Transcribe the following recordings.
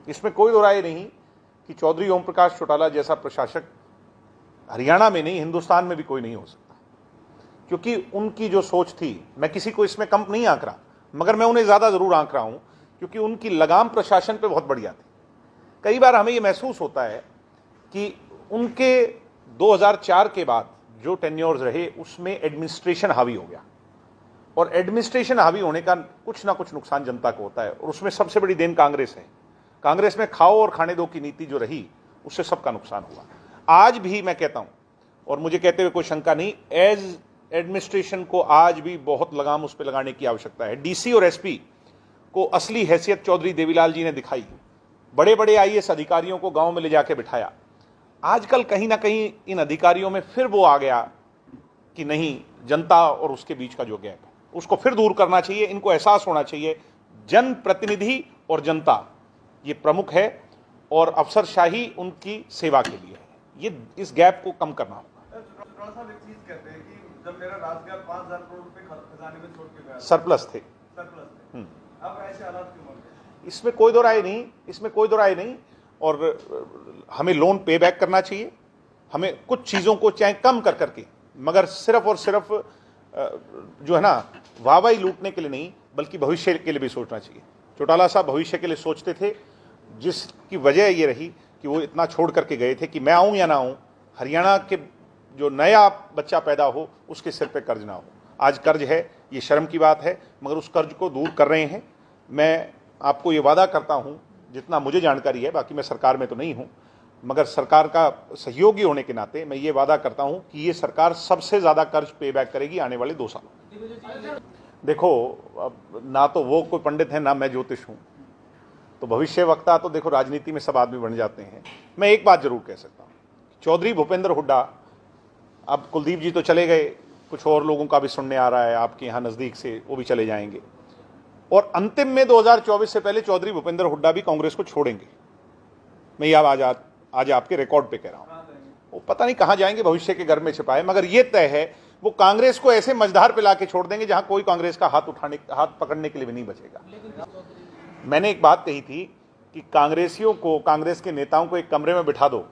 इसमें कोई दो राय नहीं कि चौधरी ओम प्रकाश चौटाला जैसा प्रशासक हरियाणा में नहीं, हिंदुस्तान में भी कोई नहीं हो सकता, क्योंकि उनकी जो सोच थी, मैं किसी को इसमें कम नहीं आंक रहा, मगर मैं उन्हें ज़्यादा ज़रूर आंक रहा हूँ, क्योंकि उनकी लगाम प्रशासन पे बहुत बढ़िया थी। कई बार हमें ये महसूस होता है कि उनके 2004 के बाद जो टेन्योर्स रहे उसमें एडमिनिस्ट्रेशन हावी हो गया, और एडमिनिस्ट्रेशन हावी होने का कुछ ना कुछ नुकसान जनता को होता है, और उसमें सबसे बड़ी देन कांग्रेस है। कांग्रेस में खाओ और खाने दो की नीति जो रही, उससे सबका नुकसान हुआ। आज भी मैं कहता हूं, और मुझे कहते हुए कोई शंका नहीं, एज एडमिनिस्ट्रेशन को आज भी बहुत लगाम उस पर लगाने की आवश्यकता है। डीसी और एसपी को असली हैसियत चौधरी देवीलाल जी ने दिखाई, बड़े बड़े आईएएस अधिकारियों को गांव में ले जाके बिठाया। आजकल कहीं ना कहीं इन अधिकारियों में फिर वो आ गया कि नहीं, जनता और उसके बीच का जो गैप है उसको फिर दूर करना चाहिए। इनको एहसास होना चाहिए जन प्रतिनिधि और जनता ये प्रमुख है, और अफसरशाही उनकी सेवा के लिए है। ये इस गैप को कम करना होगा। एक चीज कहते हैं कि जब मेरा राजगैर 5,000 करोड़ रुपए खजाने में छोड़ के गया, सरप्लस थे। अब ऐसे हालात क्यों बन गए? इसमें कोई दो राय नहीं, इसमें कोई दो राय नहीं। और हमें लोन पे बैक करना चाहिए, हमें कुछ चीज़ों को चाहे कम कर करके, मगर सिर्फ और सिर्फ जो है ना वाहवाही लूटने के लिए नहीं, बल्कि भविष्य के लिए भी सोचना चाहिए। चौटाला साहब भविष्य के लिए सोचते थे, जिसकी वजह ये रही कि वो इतना छोड़ करके गए थे कि मैं आऊँ या ना आऊँ, हरियाणा के जो नया बच्चा पैदा हो उसके सिर पे कर्ज ना हो। आज कर्ज है, ये शर्म की बात है, मगर उस कर्ज को दूर कर रहे हैं। मैं आपको ये वादा करता हूँ, जितना मुझे जानकारी है, बाकी मैं सरकार में तो नहीं हूँ, मगर सरकार का सहयोगी होने के नाते मैं ये वादा करता हूँ कि ये सरकार सबसे ज़्यादा कर्ज पे बैक करेगी आने वाले 2 सालों। देखो, अब ना तो वो कोई पंडित है ना मैं ज्योतिष हूँ, तो भविष्य वक्ता तो देखो राजनीति में सब आदमी बन जाते हैं। मैं एक बात जरूर कह सकता हूँ, चौधरी भूपेंद्र हुड्डा, अब कुलदीप जी तो चले गए, कुछ और लोगों का भी सुनने आ रहा है आपके यहाँ नज़दीक से, वो भी चले जाएंगे, और अंतिम में 2024 से पहले चौधरी भूपेंद्र हुड्डा भी कांग्रेस को छोड़ेंगे। मैं ये आज आपके रिकॉर्ड पे कह रहा हूँ। वो पता नहीं कहाँ जाएंगे, भविष्य के घर में छिपाए, मगर ये तय है वो कांग्रेस को ऐसे मझधार पे लाके छोड़ देंगे जहां कोई कांग्रेस का हाथ पकड़ने के लिए भी नहीं बचेगा। मैंने एक बात कही थी कि कांग्रेसियों को, कांग्रेस के नेताओं को एक कमरे में बिठा दो,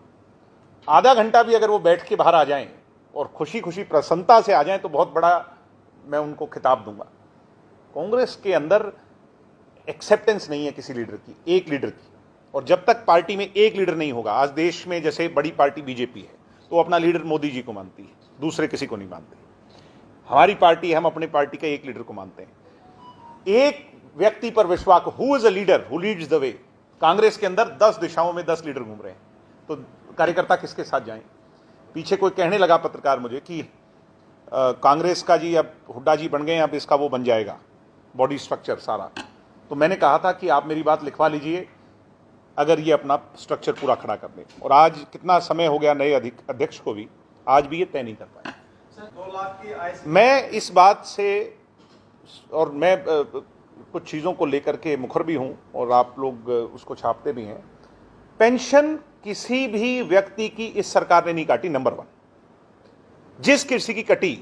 आधा घंटा भी अगर वो बैठ के बाहर आ जाएं और खुशी खुशी प्रसन्नता से आ जाएं तो बहुत बड़ा मैं उनको खिताब दूंगा। कांग्रेस के अंदर एक्सेप्टेंस नहीं है किसी लीडर की, एक लीडर की, और जब तक पार्टी में एक लीडर नहीं होगा, आज देश में जैसे बड़ी पार्टी बीजेपी है तो अपना लीडर मोदी जी को मानती है, दूसरे किसी को नहीं मानती। हमारी पार्टी, हम अपनी पार्टी का एक लीडर को मानते हैं, एक व्यक्ति पर विश्वास, who is a leader who leads the way. Congress के अंदर 10 दिशाओं में 10 लीडर घूम रहे हैं, तो कार्यकर्ता किसके साथ जाएं? पीछे कोई कहने लगा पत्रकार मुझे कि कांग्रेस का जी अब हुड्डा जी बन गए, अब इसका वो बन जाएगा बॉडी स्ट्रक्चर सारा। तो मैंने कहा था कि आप मेरी बात लिखवा लीजिए अगर ये अपना स्ट्रक्चर पूरा खड़ा कर दे, और आज कितना समय हो गया नए अध्यक्ष को भी, आज भी ये तय नहीं कर पाए। 2 लाख की आय से मैं इस बात से, और मैं कुछ चीज़ों को लेकर के मुखर भी हूँ और आप लोग उसको छापते भी हैं, पेंशन किसी भी व्यक्ति की इस सरकार ने नहीं काटी। नंबर 1, जिस किसी की कटी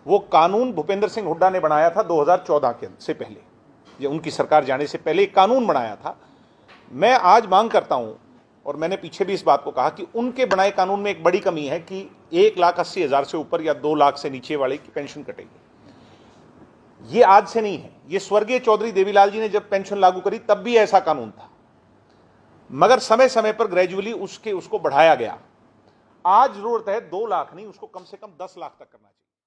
वो कानून भूपेंद्र सिंह हुड्डा ने बनाया था 2014 के से पहले, ये उनकी सरकार जाने से पहले एक कानून बनाया था। मैं आज मांग करता हूं, और मैंने पीछे भी इस बात को कहा कि उनके बनाए कानून में एक बड़ी कमी है कि 1,80,000 से ऊपर या 2 लाख से नीचे वाले की पेंशन कटेगी। ये आज से नहीं है, ये स्वर्गीय चौधरी देवीलाल जी ने जब पेंशन लागू करी तब भी ऐसा कानून था, मगर समय समय पर ग्रेजुअली उसको बढ़ाया गया। आज जरूरत है 2 लाख नहीं, उसको कम से कम 10 लाख तक करना चाहिए।